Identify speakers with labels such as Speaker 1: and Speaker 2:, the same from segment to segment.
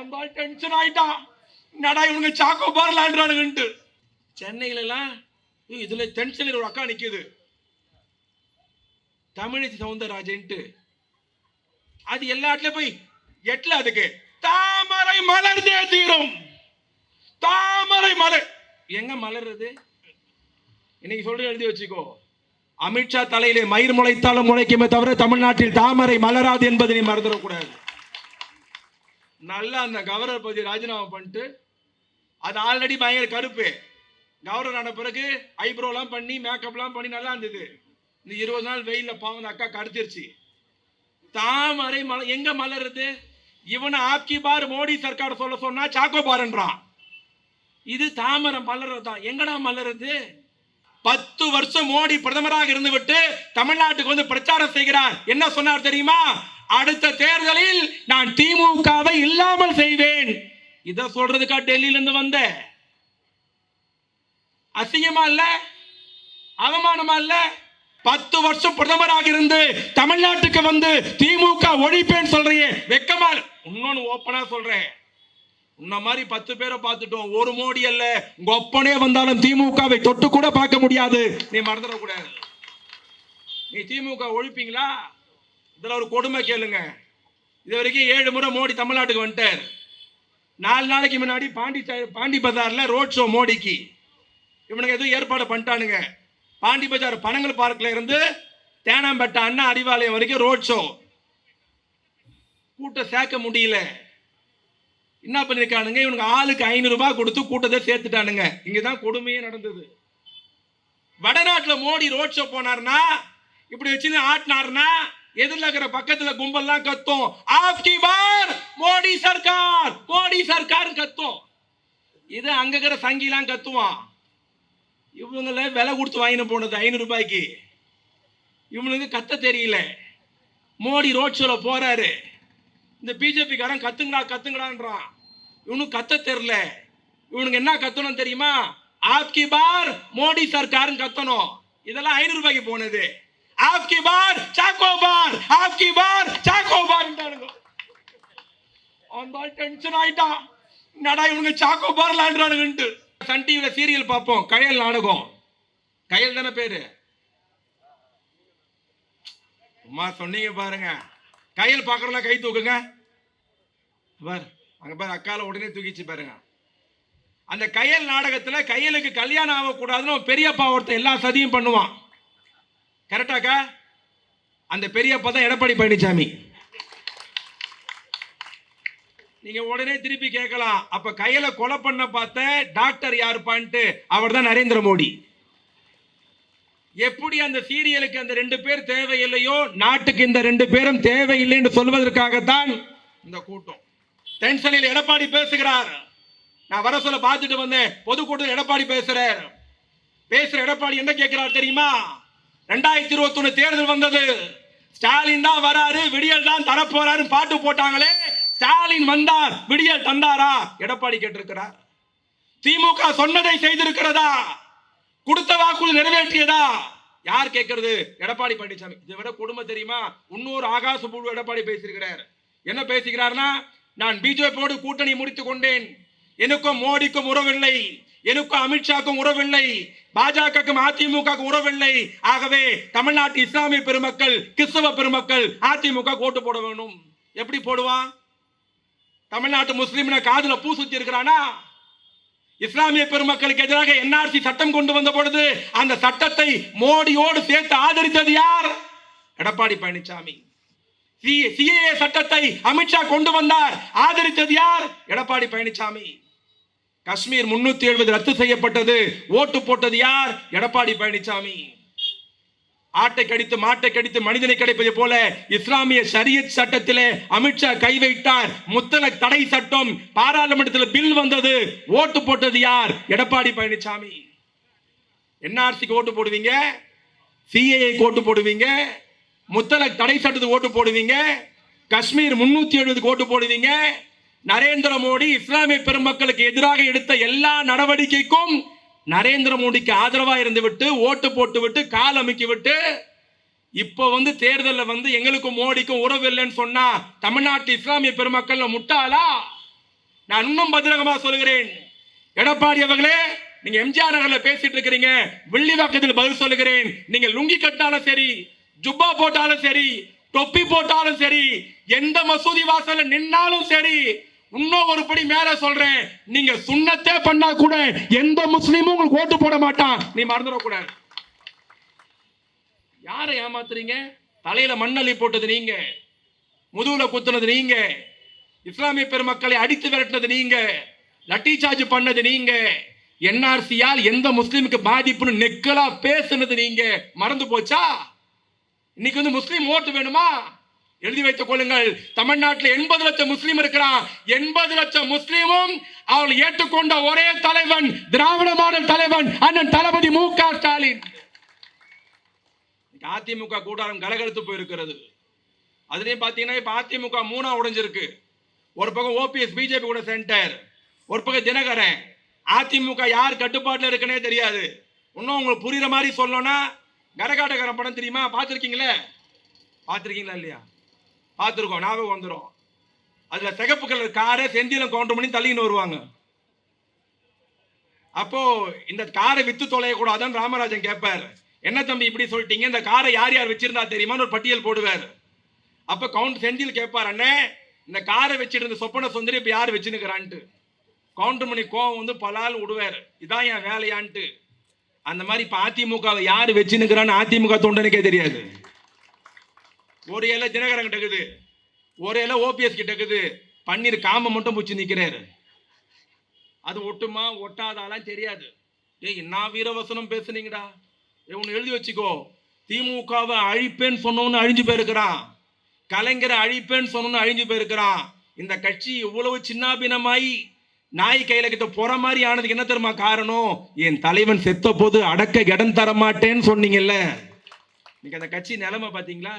Speaker 1: அந்த டென்ஷன் ஆயிட்டான். நடா இவங்க சாக்கோ பார் விளையாடுறானுங்கன்ட்டு. சென்னையில எல்லாம் இதுல டென்ஷன்ல ஒரு அக்கா நிக்குது, தமிழிசை சவுந்தரராஜன்ட்டு. அது எல்லா இடத்துல போய் எட்ல அதுக்கு தாமரை மலர்ந்தே தீரும். தாமரை மலர் எங்க மலர்றது? இன்னைக்கு சொல்ற எழுதி வச்சுக்கோ. அமித்ஷா தலையிலே மயிர் முளைத்தாலும் முளைக்குமே தவிர தமிழ்நாட்டில் தாமரை மலராது என்பதை நீ மறந்துடக்கூடாது. நல்லா அந்த கவர்னர் பதவி ராஜினாமா பண்ணிட்டு, அது ஆல்ரெடி பயங்கர கருப்பு. கவர்னர் ஆன பிறகு ஐப்ரோலாம் பண்ணி மேக்கப்லாம் பண்ணி நல்லா இருந்தது. இந்த 20 நாள் வெயில்ல பாவம் அக்கா கடுத்துருச்சு. தாமரை மலர் எங்க மலருது? இவனை ஆப்கி பார் மோடி சர்க்கார் சொல்ல சொன்னா சாக்கோ பாருன்றான். இது தாமரை மலர்தான். எங்கடா மலருது? 10 வருஷம் மோடி பிரதமராக இருந்து விட்டு தமிழ்நாட்டுக்கு வந்து பிரச்சாரம் செய்கிறார். என்ன சொன்னார் தெரியுமா? அடுத்த தேர்தலில் நான் திமுகவை இல்லாமல் செய்வேன். இத சொல்றதுக்கா டெல்லியில இருந்து வந்த? அசிங்கமா இல்ல? அவமானமா இல்ல? 10 வருஷம் பிரதமராக இருந்து தமிழ்நாட்டுக்கு வந்து திமுக ஒழிப்பேன் சொல்றீங்க, வெக்கமா? இன்னொன்னு ஓப்பனா சொல்றேன், உன்ன மாதிரி 10 பேரை பார்த்துட்டோம். ஒரு மோடி அல்ல, உங்க ஒப்பனே வந்தாலும் திமுகவை தொட்டு கூட பார்க்க முடியாது. நீ மறந்துடக்கூடாது. நீ திமுக ஒழிப்பீங்களா? இதுல ஒரு கொடுமை கேளுங்க. இது வரைக்கும் 7 முறை மோடி தமிழ்நாட்டுக்கு வந்துட்டார். 4 நாளைக்கு முன்னாடி பாண்டி பஜார்ல ரோட் ஷோ மோடிக்கு. இவனுக்கு எதுவும் ஏற்பாடு பண்ணிட்டானுங்க. பாண்டி பஜார் பனங்கல் பார்க்ல இருந்து தேனாம்பேட்டை அண்ணா அறிவாலயம் வரைக்கும் ரோட் ஷோ. கூட்டம் சேர்க்க முடியல. என்ன பண்ணிருக்கானுங்க? இவனுக்கு ஆளுக்கு 500 ரூபாய் கொடுத்து கூட்டத்தை சேர்த்துட்டானுங்க. இங்கதான் கொடுமையே நடந்தது. வடநாட்டுல மோடி ரோட் ஷோ போனார்னா, இப்படி வச்சு ஆட்டினார்னா, எதிரில் இருக்கிற பக்கத்துல கும்பல்லாம் கத்தும், ஆப்கி பார் மோடி சர்க்கார், மோடி சர்க்கார் கத்தும். இது அங்க இருக்கிற சங்கிலாம் கத்துவான். இவங்கள விலை கொடுத்து வாங்கின போனது 500 ரூபாய்க்கு. இவனுக்கு கத்த தெரியல. மோடி ரோட் ஷோல போறாரு. இந்த பிஜேபி காரன் கத்துங்கடா கத்துங்கடான்றான். இவனுக்கு கத்த தெரியல. இவனுக்கு என்ன கத்தணும் தெரியுமா? ஆப்கி பார் மோடி சர்க்கார் கத்தணும். இதெல்லாம் 500 ரூபாய்க்கு போனது. ஆப்கி பார் சாக்கோ பார், ஆப்கி பார் சாக்கோ பார். அந்த டென்ஷன் ஆயிட்டான். நடா இவனுங்க சாக்கோ பார் விளையாடுறானுங்கன்ட்டு. சன் டிவில சீரியல் பார்ப்போம், கயல் நாடகம். கயல் தானே பேரு? அம்மா சொன்னீங்க பாருங்க. கயல் பார்க்கறலாம் கை தூக்குங்க. பார் அங்க பாரு, அக்கால உடனே தூக்கிச்சு பாருங்க. அந்த கயல் நாடகத்துல கயலுக்கு கல்யாணம் ஆகக்கூடாதுன்னு பெரியப்பா ஒருத்தன் எல்லா சதியும் பண்ணுவான். கரெக்டாக்கா? அந்த பெரியப்பா தான் எடப்பாடி பழனிசாமி. நீங்க உடனே திருப்பி கேட்கலாம், அப்ப கையில கொலை பண்ண பார்த்த டாக்டர் யாருப்பான்ட்டு. அவர் தான் நரேந்திர மோடி. எப்படி அந்த சீரியலுக்கு அந்த 2 பேர் தேவையில்லையோ, நாட்டுக்கு இந்த 2 பேரும் தேவையில்லை என்று சொல்வதற்காகத்தான் இந்த கூட்டம். டென்ஷனில் எடப்பாடி பேசுகிறார். நான் வர சொல்ல பார்த்துட்டு வந்தேன். பொதுக்கூட்டத்தில் எடப்பாடி பேசுற எடப்பாடி என்ன கேட்கிறார் தெரியுமா? 2021 தேர்தல் வந்தது, ஸ்டாலின் தான் வராரு, விடியல் தான் தரப்போறாரு பாட்டு போட்டாங்களே, ஸ்டாலின் வந்தார், விடியல் தந்தாரா? எடப்பாடி கேட்டிருக்கிறார். திமுக சொன்னதை செய்திருக்கிறதா? கொடுத்த வாக்குறுதி நிறைவேற்றியதா? யார் கேட்கிறது? எடப்பாடி பழனிசாமி. இதை விட கொடுமை தெரியுமா? இன்னொரு ஆகாச பூர்வ எடப்பாடி பேசியிருக்கிறார். என்ன பேசுகிறார்னா, நான் பிஜேபியோடு கூட்டணி முடித்துக் கொண்டேன், எனக்கும் மோடிக்கும் உறவில்லை, எனக்கும் அமித்ஷாக்கும் உறவில்லை, பாஜகவுக்கும் அதிமுகவுக்கும் உறவில்லை. ஆகவே தமிழ்நாட்டு இஸ்லாமிய பெருமக்கள், கிறிஸ்தவ பெருமக்கள் அதிமுக ஓட்டு போட வேண்டும். எப்படி போடுவான்? தமிழ்நாட்டு முஸ்லிம் காதுல பூ சுத்தி இருக்கிறானா? இஸ்லாமிய பெருமக்களுக்கு எதிராக என்ஆர்சி சட்டம் கொண்டு வந்த பொழுது அந்த சட்டத்தை மோடியோடு சேர்த்து ஆதரித்தது யார்? எடப்பாடி பழனிசாமி. சிஏஏ சட்டத்தை அமித்ஷா கொண்டு வந்தார், ஆதரித்தது யார்? எடப்பாடி பழனிசாமி. காஷ்மீர் 370 ரத்து செய்யப்பட்டது, ஓட்டு போட்டது யார்? எடப்பாடி பழனிசாமி. ஆட்டை கடித்து மாட்டை கடித்து மனிதனை கிடைப்பதை போல இஸ்லாமிய ஷரியத் சட்டத்திலே அமித்ஷா கை வைத்தார். முத்தலக் தடை சட்டம் பாராளுமன்றத்தில் பில் வந்தது, ஓட்டு போட்டது யார்? எடப்பாடி பழனிசாமி. என்ஆர்சிக்கு ஓட்டு போடுவீங்க, சிஏஏ ஓட்டு போடுவீங்க, முத்தலக் தடை சட்டத்துக்கு ஓட்டு போடுவீங்க, காஷ்மீர் 370 ஓட்டு போடுவீங்க. நரேந்திர மோடி இஸ்லாமிய பெருமக்களுக்கு எதிராக எடுத்த எல்லா நடவடிக்கைக்கும் நரேந்திர மோடிக்கு ஆதரவா இருந்து விட்டு ஓட்டு போட்டு விட்டு கால் அமைக்கி விட்டு இப்ப தேர்தலில் எங்களுக்கும் மோடிக்கும் உறவு இல்லைன்னு சொன்னா தமிழ்நாட்டு இஸ்லாமிய பெருமக்கள் முட்டாளா? நான் இன்னும் பத்திரகமா சொல்கிறேன், எடப்பாடி அவர்களே, நீங்க எம்ஜிஆர் நகர்ல பேசிட்டு இருக்கிறீங்க, வில்லிவாக்கத்தில் பதில் சொல்லுகிறேன். நீங்க லுங்கி கட்டாலும் சரி, ஜுப்பா போட்டாலும் சரி, தொப்பி போட்டாலும் சரி, எந்த மசூதி வாசல்ல நின்னாலும் சரி, இன்னும் ஒரு படி மேல சொல்றேன், நீங்க சுண்ணத்தே பண்ணா கூட எந்த முஸ்லீமும் உங்களுக்கு ஓட்டு போட மாட்டான். நீ மறந்துடக்கூடாது. யாரை ஏமாத்துறீங்க? தலையில மண்ணள்ளி போட்டது நீங்க, முதுகுல குத்துனது நீங்க, இஸ்லாமிய பெருமக்களை அடித்து விரட்டினது நீங்க, லட்டி சார்ஜ் பண்ணது நீங்க, என்ஆர்சியால் எந்த முஸ்லீமுக்கு பாதிப்புன்னு நெக்கலா பேசுனது நீங்க. மறந்து போச்சா? இன்னைக்கு வந்து முஸ்லீம் ஓட்டு வேணுமா? எழுதி வைத்துக் கொள்ளுங்கள். தமிழ்நாட்டில் 80 லட்சம் முஸ்லீம் இருக்கிறான். 80 லட்சம் முஸ்லீமும் அவள் ஏற்றுக்கொண்ட ஒரே தலைவன் திராவிட மாடல் தலைவன் அண்ணன் தளபதி மு.க. ஸ்டாலின். அதிமுக கூடாரம் கலகலத்து போயிருக்கிறது. அதுலயும் பாத்தீங்கன்னா இப்ப அதிமுக 3ஆ உடைஞ்சிருக்கு. ஒரு பக்கம் ஓபிஎஸ் பிஜேபி கூட சென்டர், ஒரு பக்கம் தினகரன். அதிமுக யார் கட்டுப்பாட்டுல இருக்குன்னே தெரியாது. இன்னும் உங்களுக்கு புரியுற மாதிரி சொல்லணும்னா, கரகாட்டக்காரன் படம் தெரியுமா? பார்த்துருக்கீங்களா? பார்த்துருக்கீங்களா இல்லையா? பார்த்துருக்கோம், ஞாபகம் வந்துடும். அதுல சிகப்பு கலர் காரை செந்திலம் கவுண்டர் பண்ணி தள்ளின்னு வருவாங்க. அப்போ இந்த காரை வித்து தொலையக்கூடாதுன்னு ராமராஜன் கேட்பார். என்ன தம்பி இப்படி சொல்லிட்டீங்க, இந்த காரை யார் யார் வச்சிருந்தா தெரியுமான்னு ஒரு பட்டியல் போடுவார். அப்ப கவுண்டர் செந்தில் கேட்பார், அண்ணே இந்த காரை வச்சிட்டு இருந்த சொப்பன சுந்தரி இப்ப யார் வச்சுன்னுக்கிறான்ட்டு. கவுண்டர் மணி கோவம் வந்து பலால் விடுவார், இதான் என் வேலையான்ட்டு. அந்த மாதிரி இப்ப அதிமுக யாரு வச்சுன்னுக்கிறான்னு அதிமுக தொண்டனுக்கே தெரியாது. ஒரு இலை தினகரன் கிட்ட இருக்குது, ஒரு இலை ஓபிஎஸ் கிட்ட இருக்குது, பன்னீர் காம மட்டும் பூச்சி நிக்கிறாரு. அது ஒட்டுமா ஒட்டாதாலாம் தெரியாது. ஏய் என்ன வீரவசனம் பேசுனீங்கடா, ஒன்னு எழுதி வச்சுக்கோ. திமுகவை அழிப்பேன்னு சொன்னோன்னு அழிஞ்சு போயிருக்கிறான், கலைஞரை அழிப்பேன்னு சொன்னோன்னு அழிஞ்சு போயிருக்கிறான். இந்த கட்சி இவ்வளவு சின்னாபினமாய் நாய் கையில கிட்ட போற மாதிரி ஆனதுக்கு என்ன தெரியுமா காரணம்? என் தலைவன் செத்த போது அடக்க இடம் தர மாட்டேன்னு சொன்னீங்கல்ல. இன்னைக்கு அந்த கட்சி நிலைமை பாத்தீங்களா?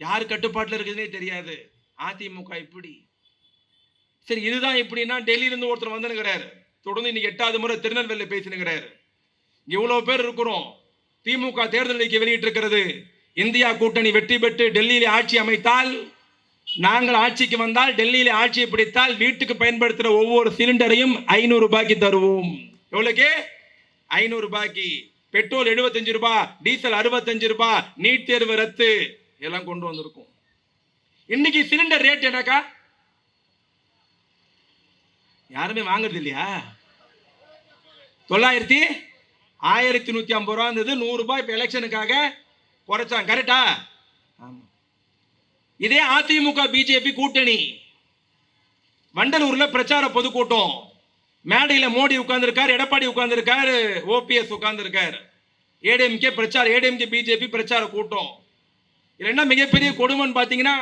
Speaker 1: யாரு கட்டுப்பாட்டுல இருக்குதுன்னே தெரியாது. அதிமுக இப்படி. சரி, இதுதான் இப்படின்னா டெல்லியில இருந்து ஒருத்தர் வந்துனுங்கிறாரு, தொடர்ந்து இன்னைக்கு 8வது முறை திருநெல்வேலியில் பேசினுங்கிறாரு. இவ்வளவு பேர் இருக்கிறோம். திமுக தேர்தல் அறிக்கை வெளியிட்டு இருக்கிறது. இந்தியா கூட்டணி வெற்றி பெற்று டெல்லியில ஆட்சி அமைத்தால், நாங்கள் ஆட்சிக்கு வந்தால், டெல்லியில ஆட்சியை பிடித்தால், வீட்டுக்கு பயன்படுத்துற ஒவ்வொரு சிலிண்டரையும் 500 ரூபாய்க்கு தருவோம். எவ்வளவுக்கு? 500 ரூபாய்க்கு. பெட்ரோல் 75 ரூபாய், டீசல் 65 ரூபாய், நீட் தேர்வு ரத்து எல்லாம் கொண்டு வந்திருக்கும். இன்னைக்கு சிலிண்டர் ரேட் என்னக்கா? யாருமே வாங்குறது இல்லையா? 1150 ரூபா இருந்தது, 100 ரூபாய் இப்ப எலெக்ஷனுக்காக குறைச்சாங்க. கரெக்டா? இதே அதிமுக பிஜேபி கூட்டணி வண்டலூர்ல பிரச்சார பொதுக்கூட்டம். மேடையில் மோடி உட்கார்ந்திருக்காரு, எடப்பாடி உட்கார்ந்திருக்காரு, ஓபிஎஸ் உட்கார்ந்திருக்காரு. ஏடிஎம்கே பிரச்சாரம், ஏடிஎம்கே பிஜேபி பிரச்சார கூட்டம். இதுல என்ன மிகப்பெரிய கொடுமைன்னு பாத்தீங்கன்னா,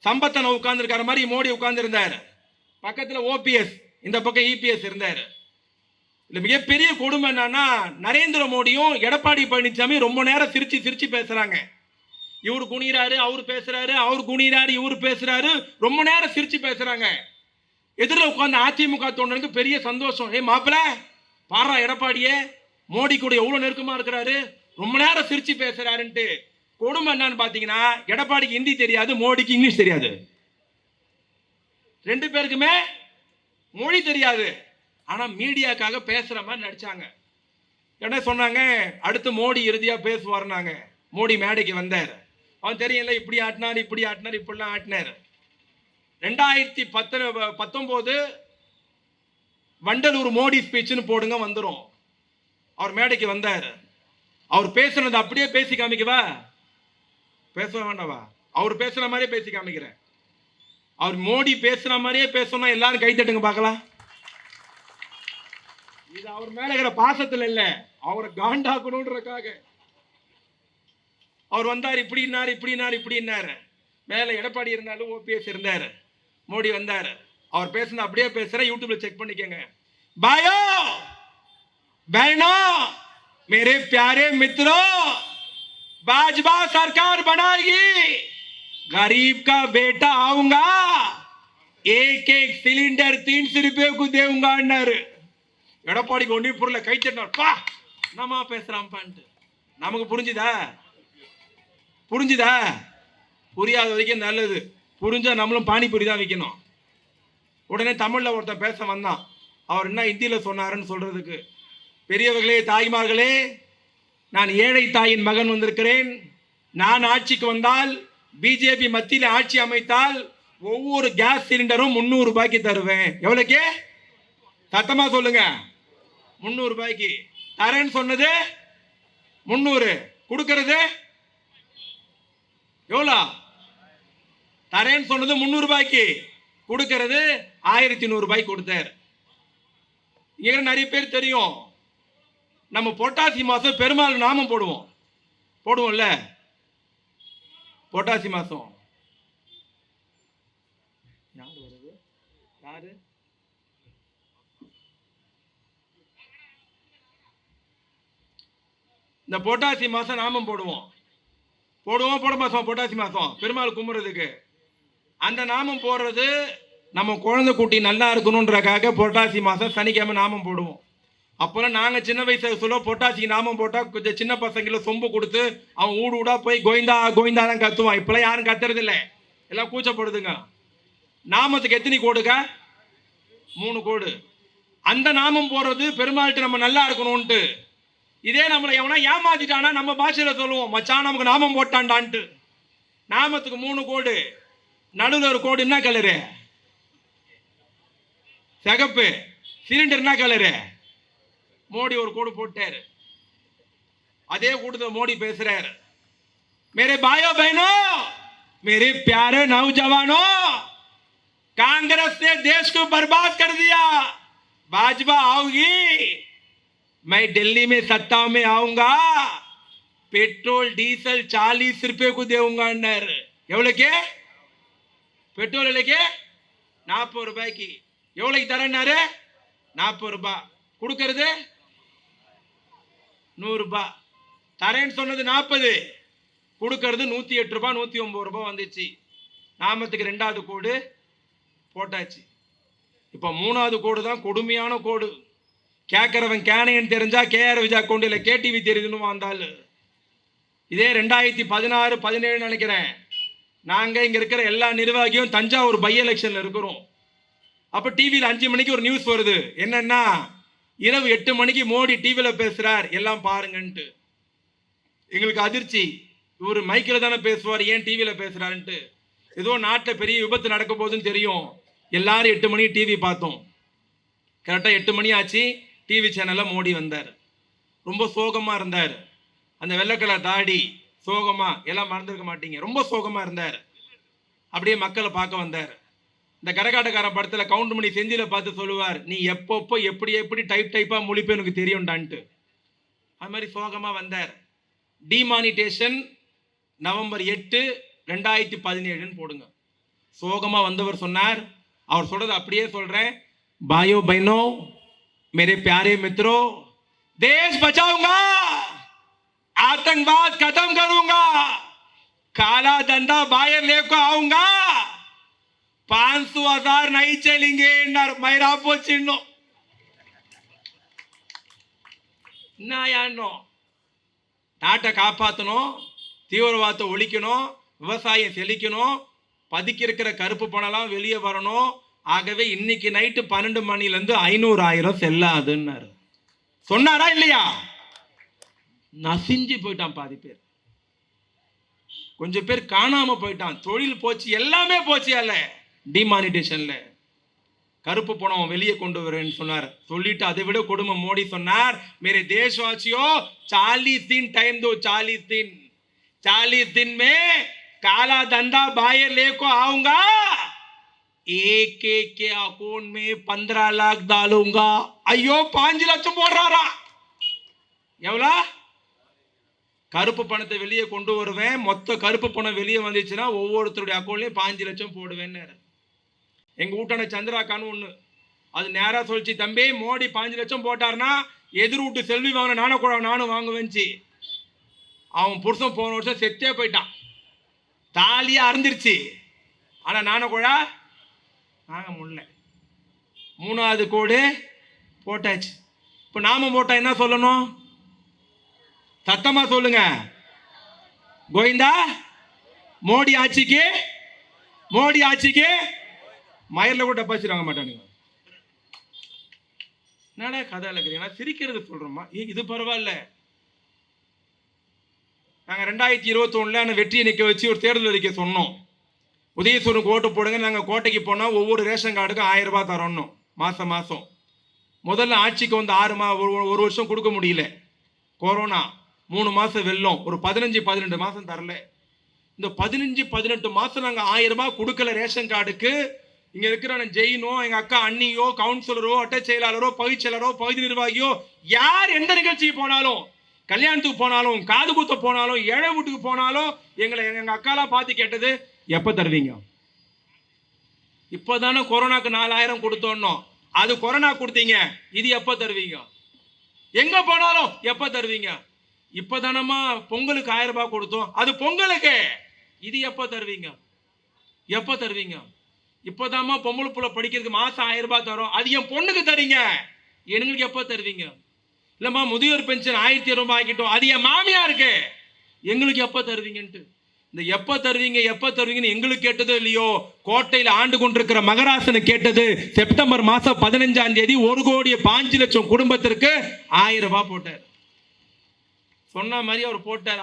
Speaker 1: சம்பத்தனை உட்கார்ந்திருக்கார மாதிரி மோடி உட்கார்ந்திருந்தாரு, பக்கத்துல ஓபிஎஸ், இந்த பக்கம் இபிஎஸ் இருந்தாரு. இதுல மிகப்பெரிய கொடுமை என்னன்னா, நரேந்திர மோடியும் எடப்பாடி பழனிசாமி ரொம்ப நேரம் சிரிச்சு சிரிச்சு பேசுறாங்க. இவரு குனிறாரு, அவரு பேசுறாரு, அவரு குனிறாரு, இவரு பேசுறாரு, ரொம்ப நேரம் சிரிச்சு பேசுறாங்க. எதிரில் உட்கார்ந்த அதிமுக தொண்டனுக்கு பெரிய சந்தோஷம். ஏ மாப்பிள்ள பாரா, எடப்பாடியே மோடி கூட எவ்வளவு நெருக்கமா இருக்கிறாரு, ரொம்ப நேரம் சிரிச்சு பேசுறாருன்ட்டு. கொடுமை என்னன்னு பாத்தீங்கன்னா, எடப்பாடிக்கு ஹிந்தி தெரியாது, மோடிக்கு இங்கிலீஷ் தெரியாது. 2 பேருக்குமே மொழி தெரியாது. ஆனா மீடியாக்காக பேசுற மாதிரி நடிச்சாங்க. என்ன சொன்னாங்க? அடுத்து மோடி இறுதியா பேசுவார்னாங்க. மோடி மேடைக்கு வந்தார். அவன் தெரியல, இப்படி ஆட்டினார், இப்படி ஆட்டினார், இப்படிலாம் ஆட்டினார். 2019 வண்டலூர் மோடி ஸ்பீச்னு போடுங்க, வந்துடும். அவர் மேடைக்கு வந்தார். அவர் பேசுனது அப்படியே பேசி காமிக்கவா? பேச வேண்டாவா? அவர் பேசுற மாதிரியே பேசி காமிக்கிறேன். அவர் மோடி பேசுற மாதிரியே பேசணும், எல்லாரும் கை தட்டுங்க பார்க்கலாம். இது அவர் மேல இருக்கிற பாசத்துல இல்ல, அவரை காண்டாக்கணும்ன்றதுக்காக. அவர் வந்தார், இப்படின்னாரு, இப்படின்னாரு, இப்படின்னாரு. மேல எடப்பாடி இருந்தாலும் ஓபிஎஸ் இருந்தாரு. மோடி வந்தாரு, அவர் பேசுன அப்படியே பேசுற, யூடியூப்ல செக் பண்ணிக்கங்க. பாயோ बहनों, मेरे प्यारे मित्रों, भाजपा सरकार बनाएगी, गरीब का बेटा आऊंगा, एक एक सिलेंडर 300 रुपये को देऊंगा. எடப்பாடிக்கு ஒன்னிப்பூர்ல கை தட்டினார். பா நம்ம பேசுறான் பான்ட்டு. நமக்கு புரிஞ்சுதா? புரிஞ்சுதா? புரியாத வரைக்கும் நல்லது. புரிஞ்சா நம்மளும் பானிபூரி தான் வைக்கணும். உடனே தமிழ்ல ஒருத்தன் பேச வந்தான். அவர் என்ன ஹிந்தியில சொன்னாருன்னு சொல்றதுக்கு, பெரியவர்களே தாய்மார்களே, நான் ஏழை தாயின் மகன் வந்திருக்கிறேன். நான் ஆட்சிக்கு வந்தால், பிஜேபி மத்தியில் ஆட்சி அமைத்தால் ஒவ்வொரு கேஸ் சிலிண்டரும் 300 ரூபாய்க்கு தருவேன். எவ்வளவுக்கு? சத்தமா சொல்லுங்க. 300 ரூபாய்க்கு தரேன்னு சொன்னது 300, கொடுக்கறது எவ்வளோ? தரேன்னு சொன்னது 300 ரூபாய்க்கு, கொடுக்கறது 1100 ரூபாய்க்கு கொடுத்தார். இங்க நிறைய பேர் தெரியும், நம்ம புரட்டாசி மாசம் பெருமாள் நாமம் போடுவோம்ல. புரட்டாசி மாசம் யாரு வருது? யாரு? இந்த புரட்டாசி மாசம் நாமம் போடுவோம் போட மாசம். புரட்டாசி மாசம் பெருமாள் கும்பிடுறதுக்கு அந்த நாமம் போடுறது நம்ம குழந்தை குட்டி நல்லா இருக்கணும்ன்றக்காக புரட்டாசி மாசம் சனிக்கிழமை நாமம் போடுவோம். அப்போல்லாம் நாங்கள் சின்ன வயசு சொல்ல புரட்டாசிக்கு நாமம் போட்டால் கொஞ்சம் சின்ன பசங்களை சொம்பு கொடுத்து அவன் ஊடா போய் கோவிந்தா கோவிந்தா தான் கத்துவான். இப்பெல்லாம் யாரும் கத்துறது இல்லை, எல்லாம் கூச்சப்படுதுங்க. நாமத்துக்கு எத்தனை கோடுங்க? 3 கோடு. அந்த நாமம் போடுறது பெருமாள்கிட்ட நம்ம நல்லா இருக்கணும்ட்டு. இதே நம்மளை எவனா ஏமாத்திட்டானா நம்ம பாஷையில சொல்லுவோம், மச்சான் நமக்கு நாமம் போட்டான்டான்ட்டு. நாமத்துக்கு 3 கோடு, நடுவில் ஒரு கோடு என்ன கலரு? சிகப்பு. சிலிண்டர் என்ன கலரு? மோடி ஒரு கோடு போட்டாரு. அதே கூட்டத்தில் மோடி பேசுறாரு, मेरे भाइयों बहनों, मेरे प्यारे नौजवानों, कांग्रेस ने देश को बर्बाद कर दिया. भाजपा आओगी, मैं दिल्ली में सत्ता में आऊंगा, पेट्रोल डीजल 40 रुपए को देऊंगा. எவ்வளவுக்கு? பெட்ரோல் விலைக்கு 40 ரூபாய்க்கு. எவ்வளவுக்கு தரேன்னாரு? 40 ரூபாய். கொடுக்கறது 100 ரூபாய். தரேன்னு சொன்னது 40, கொடுக்கறது 108 ரூபாய் 109 ரூபாய் வந்துச்சு. நாமத்துக்கு 2வது கோடு போட்டாச்சு. இப்போ 3வது கோடு தான் கொடுமையான கோடு. கேட்கறவன் கேனையன் தெரிஞ்சா கேஆர் விஜய் அக்கௌண்ட் இல்லை கேடிவி தெரியுதுன்னு வந்தால். இதே 2016 17 நினைக்கிறேன், நாங்கள் இங்கே இருக்கிற எல்லா நிர்வாகியும் தஞ்சாவூர் பை எலெக்ஷன்ல இருக்கிறோம். அப்போ டிவியில் 5 மணிக்கு ஒரு நியூஸ் வருது, என்னன்னா இரவு 8 மணிக்கு மோடி டிவியில் பேசுறார், எல்லாம் பாருங்கன்ட்டு. எங்களுக்கு அதிர்ச்சி, இவர் மைக்கில் தானே பேசுவார், ஏன் டிவியில் பேசுறாருன்ட்டு. ஏதோ நாட்டில் பெரிய விபத்து நடக்க போகுதுன்னு தெரியும், எல்லாரும் 8 மணிக்கு டிவி பார்த்தோம். கரெக்டாக 8 மணி ஆச்சு, டிவி சேனலில் மோடி வந்தார். ரொம்ப சோகமாக இருந்தார். அந்த வெள்ளைக்கலர் தாடி, சோகமா, எல்லாம் மறந்துருக்க மாட்டீங்க, ரொம்ப சோகமாக இருந்தார். அப்படியே மக்களை பார்க்க வந்தார். இந்த கரகாட்டக்கார படத்தில் கவுண்டமணி செந்தில பார்த்து சொல்லுவார், நீ எப்பப்போ எப்படி டைப்பாக மொழிப்பு எனக்கு தெரியும்டான்ட்டு. அது மாதிரி சோகமாக வந்தார். டிமானிட்டேஷன் நவம்பர் 8 2017 போடுங்க. சோகமாக வந்தவர் சொன்னார், அவர் சொல்றது அப்படியே சொல்றேன், भाइयों बहनों, मेरे प्यारे मित्रों, देश बचाऊंगा, आतंकवाद खत्म करूंगा, काला धंधा बाहर लेकर आऊंगा, 500,000 नहीं चलेंगे. मैरापो चिन्नो நாட்டை காப்பாற்றணும், தீவிரவாதத்தை ஒழிக்கணும், விவசாயம் செழிக்கணும், பதுக்கி இருக்கிற கருப்பு பணம்லாம் வெளியே வரணும். ஆகவே இன்னைக்கு நைட்டு 12 மணிலேருந்து 500,000 செல்லாதுன்னாரு. சொன்னாரா இல்லையா? நசிஞ்சு போயிட்டான் பாதி பேர், கொஞ்சம் பேர் காணாம போயிட்டான், தொழில் போச்சு, எல்லாமே போச்சு. அல்ல டிமானிட்டேஷன்ல கருப்பு பணம் வெளியே கொண்டு வரேன்னு சொன்னார். சொல்லிட்டு அதை விட கொடுமை மோடி சொன்னார், मेरे देशवासियों 40 दिन टाइम दो, 40 दिन में काला धंधा बाहर लेकर आऊंगा, एक के अकाउंट में 15 लाख डालूंगा. ஐயோ 5 லட்சம் போடுறாரா? எவ்வளோ? கருப்பு பணத்தை வெளியே கொண்டு வருவேன், மொத்த கருப்பு பணம் வெளியே வந்துச்சுன்னா ஒவ்வொருத்தருடைய அக்கௌண்ட்லயும் 5 லட்சம் போடுவேன்னு. எங்க வீட்டான சந்திராக்கான்னு ஒண்ணு, அது நேரா சொல்லிச்சு, தம்பி மோடி 5 லட்சம் போட்டார்னா எதிர் வீட்டு செல்வி வாங்க நானும் வாங்குவேன்ச்சு. அவன் புருஷன் போன வருஷம் செத்தே போயிட்டான், தாலியா அறந்துருச்சு. ஆனா நானக்குழா வாங்க முடியல. 3வது கோடு போட்டாச்சு. இப்போ நாம போட்டா என்ன சொல்லணும்? சத்தமா சொல்லுங்க, கோவிந்தா. மோடி ஆட்சிக்கு மயிரில் கூட டெபாசிட் வாங்க மாட்டானுங்க. என்னடா கதை இருக்கிறீங்கன்னா சிரிக்கிறது சொல்கிறோமா? இது பரவாயில்ல. நாங்கள் 2021 வெற்றியை நிற்க வச்சு ஒரு தேர்தல் அறிக்கை சொன்னோம். உதயசூரனுக்கு ஓட்டு போடுங்க. நாங்கள் கோட்டைக்கு போனால் ஒவ்வொரு ரேஷன் கார்டுக்கும் 1000 ரூபாய் தரணும் மாதம் மாதம். முதல்ல ஆட்சிக்கு வந்து 6 ஒரு வருஷம் கொடுக்க முடியல. கொரோனா 3 மாதம் வெள்ளம், ஒரு 15-18 மாதம் தரல. இந்த 15-18 மாதம் நாங்கள் 1000 ரூபாய் கொடுக்கல ரேஷன் கார்டுக்கு. இங்கே இருக்கிற ஜெயினோ, எங்கள் அக்கா அண்ணியோ, கவுன்சிலரோ, அட்டை செயலாளரோ, பகுதி செயலரோ, பகுதி நிர்வாகியோ, யார் எந்த நிகழ்ச்சிக்கு போனாலும், கல்யாணத்துக்கு போனாலும், காது குத்த போனாலும், ஏழை வீட்டுக்கு போனாலும் எங்கள் அக்காலாம் பார்த்து கேட்டது, எப்போ தருவீங்க? இப்போதானே கொரோனாக்கு 4000 கொடுத்தோன்னோ, அது கொரோனா கொடுத்தீங்க, இது எப்போ தருவீங்க? எங்க போனாலும் எப்போ தருவீங்க? இப்போதானமா பொங்கலுக்கு 1000 ரூபாய் கொடுத்தோம், அது பொங்கலுக்கு, இது எப்போ தருவீங்க? எப்போ தருவீங்க? இப்போதாம்மா பொம்பளை புள்ள படிக்கிறதுக்கு மாதம் 1000 ரூபாய் தரோம், அது என் பொண்ணுக்கு தரீங்க, எங்களுக்கு எப்போ தருவீங்க? இல்லைம்மா முதியோர் பென்ஷன் 1200 ரூபாய் ஆக்கிட்டோம், அது என் மாமியாருக்கு, எங்களுக்கு எப்போ தருவீங்கன்ட்டு. இந்த எப்போ தருவீங்க எப்போ தருவீங்கன்னு எங்களுக்கு கேட்டதோ இல்லையோ, கோட்டையில் ஆண்டு கொண்டிருக்கிற மகராசனு கேட்டது. செப்டம்பர் மாதம் 15ஆம் தேதி 1,05,00,000 குடும்பத்திற்கு 1000 ரூபாய் போட்டார். சொன்ன மாதிரி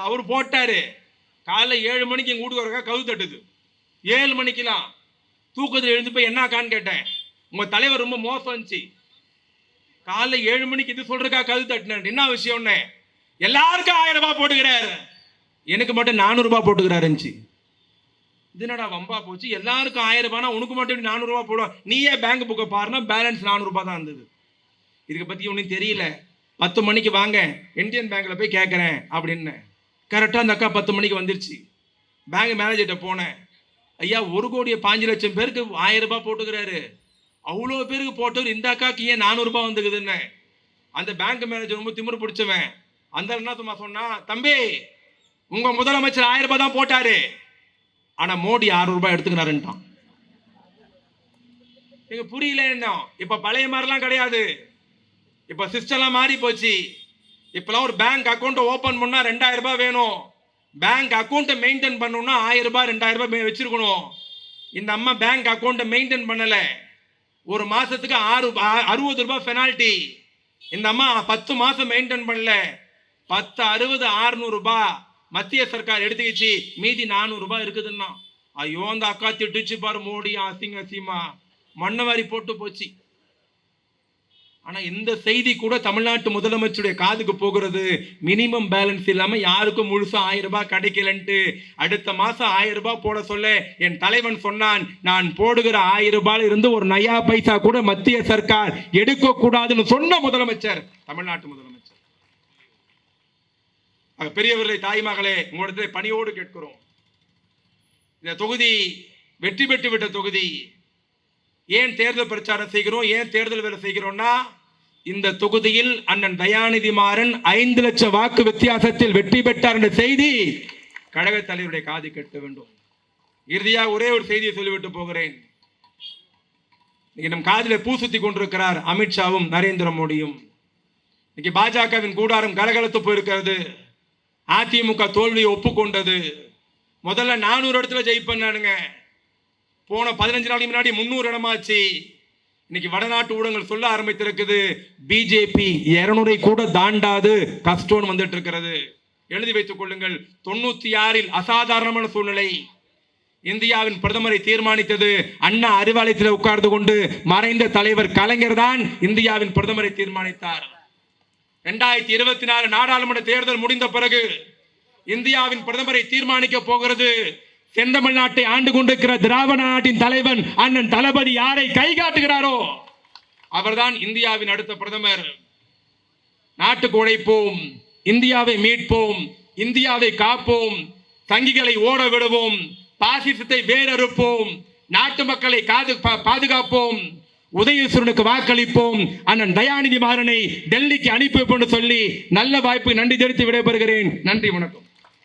Speaker 1: அவர் போட்டாரு. காலைல 7 மணிக்கு எங்கள் வீட்டுக்கு வரக்கா கவு தட்டுது. 7 மணிக்கெல்லாம் தூக்கத்தில் எழுந்து போய் என்னக்கான்னு கேட்டேன். உங்கள் தலைவர் ரொம்ப மோசம் இருந்துச்சு. காலைல 7 மணிக்கு இது சொல்றக்கா கவு தட்டினேன். என்ன விஷயம்னு, எல்லாருக்கும் 1000 ரூபாய் போட்டுக்கிறாரு, எனக்கு மட்டும் 400 ரூபாய் போட்டுக்கிறாருந்துச்சு. இது என்னடா வம்பா போச்சு, எல்லாருக்கும் 1000 ரூபாய்னா உனக்கு மட்டும் 400 ரூபாய் போடும், நீயே பேங்க் புக்கை பாருன்னா பேலன்ஸ் 400 ரூபாய் தான் இருந்தது. இதுக்கு பற்றி ஒன்றும் தெரியல. 10 மணிக்கு வாங்க இந்தியன் பேங்க்ல போய் கேட்குறேன் அப்படின்னு. கரெக்டாக அந்த அக்கா 10 மணிக்கு வந்துருச்சு. பேங்க் மேனேஜர்கிட்ட போனேன். ஐயா 1,05,00,000 பேருக்கு 1000 ரூபாய் போட்டுக்கிறாரு, அவ்வளோ பேருக்கு போட்டவர் இந்த அக்காக்கு ஏன் 400 ரூபாய் வந்துக்குதுன்னு. அந்த பேங்க் மேனேஜர் ரொம்ப திமிரு பிடிச்சவன். அந்த என்ன சொன்னா, தம்பி உங்க முதலமைச்சர் 1000 ரூபாய் தான் போட்டாரு, ஆனா மோடி 600 ரூபாய் எடுத்துக்கிறாருன்ட்டான். நீங்க புரியல என்ன? இப்ப பழைய மாதிரிலாம் கிடையாது. இப்ப சிஸ்டம்லாம் மாறி போச்சு. இப்பெல்லாம் ஒரு பேங்க் அக்கௌண்ட் ஓபன் பண்ணா 2000 ரூபாய் வேணும். பேங்க் அக்கௌண்ட்டை மெயின்டைன் பண்ணணும்னா 1000 ரூபாய் 2000 ரூபாய் வச்சிருக்கணும். இந்த அம்மா பேங்க் அக்கௌண்ட்டை மெயின்டைன் பண்ணல. ஒரு மாசத்துக்கு 60 ரூபாய் பெனால்டி. இந்த அம்மா 10 மாசம் மெயின்டைன் பண்ணல. 10, 60, 600 ரூபாய் மத்திய சர்க்கார் எடுத்துக்கிச்சு. மீதி 400 ரூபாய் இருக்குதுன்னா, ஐயோ அந்த அக்கா திட்டுச்சு பாரு மோடி, அசிங்கமா மண்ணவாரி போட்டு போச்சு. ஆனா இந்த செய்தி கூட தமிழ்நாட்டு முதலமைச்சருடைய காதுக்கு போகிறது. மினிமம் பேலன்ஸ் இல்லாம யாருக்கும் முழுசா 1000 ரூபாய் கிடைக்கலன்ட்டு அடுத்த மாசம் 1000 ரூபாய் போட சொல்ல என் தலைவன் சொன்னான், நான் போடுகிற 1000 ரூபாயில இருந்து ஒரு நயா பைசா கூட மத்திய சர்க்கார் எடுக்க கூடாதுன்னு சொன்ன முதலமைச்சர் தமிழ்நாட்டு முதலமைச்சர். பெரியவர்களை, தாய்மகளே, உங்களிடத்தை பணியோடு கேட்கிறோம். இந்த தொகுதி வெற்றி பெற்று விட்ட தொகுதி. ஏன் தேர்தல் பிரச்சாரம் செய்கிறோம், ஏன் தேர்தல் வேலை செய்கிறோம்னா, இந்த தொகுதியில் அண்ணன் தயாநிதி மாறன் 5 லட்சம் வாக்கு வித்தியாசத்தில் வெற்றி பெற்றார் என்ற செய்தி கழக தலைவருடைய காது கேட்க வேண்டும். இறுதியாக ஒரே ஒரு செய்தியை சொல்லிவிட்டு போகிறேன். நம் காதிலே பூ சுத்தி கொண்டிருக்கிறார் அமித்ஷாவும் நரேந்திர மோடியும். இன்னைக்கு பாஜகவின் கூடாரம் கலகலத்து போயிருக்கிறது. அதிமுக தோல்வியை ஒப்புக்கொண்டது. முதல்ல 400 இடத்துல ஜெயிப்பேன்னானுங்க. போன 15 நாளைக்கு முன்னாடி 300 இடமாச்சு. இன்னைக்கு வடநாட்டு ஊடகங்கள் சொல்ல ஆரம்பித்திருக்குது, பிஜேபி 200 கூட தாண்டாது கஷ்டம் வந்துட்டு இருக்கிறது. எழுதி வைத்துக் கொள்ளுங்கள். 96 அசாதாரணமான சூழ்நிலை. இந்தியாவின் பிரதமரை தீர்மானித்தது அண்ணா அறிவாலயத்தில் உட்கார்ந்து கொண்டு மறைந்த தலைவர் கலைஞர் தான் இந்தியாவின் பிரதமரை தீர்மானித்தார். 2024 நாடாளுமன்ற தேர்தல் முடிந்த பிறகு இந்தியாவின் பிரதமரை தீர்மானிக்க போகிறது செந்தமிழ்நாட்டை ஆண்டு கொண்டிருக்கிற திராவிட நாட்டின் தலைவன் அண்ணன் தளபதி. யாரை கை காட்டுகிறாரோ அவர்தான் இந்தியாவின் அடுத்த பிரதமர். நாட்டுக்கு உழைப்போம், இந்தியாவை மீட்போம், இந்தியாவை காப்போம், சங்கிகளை ஓட விடுவோம், பாசிசத்தை வேறறுப்போம், நாட்டு மக்களை பாதுகாப்போம், உதயசூரனுக்கு வாக்களிப்போம், அண்ணன் தயாநிதி மாறனை டெல்லிக்கு அனுப்பி சொல்லி நல்ல வாய்ப்பு நன்றி தெரிவித்து விடைபெறுகிறேன். நன்றி, வணக்கம்.